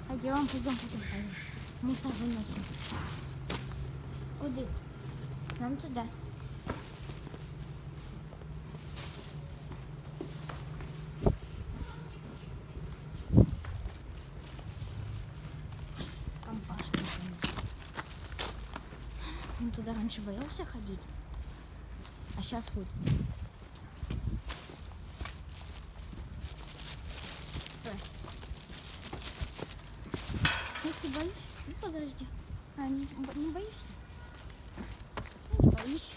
Пойдем. Пойдем. Мусор выносим. Куда? Нам туда. Компашка. Он туда раньше боялся ходить, а сейчас ходит. Ты боишься? Ну подожди. Не боишься? Не боюсь.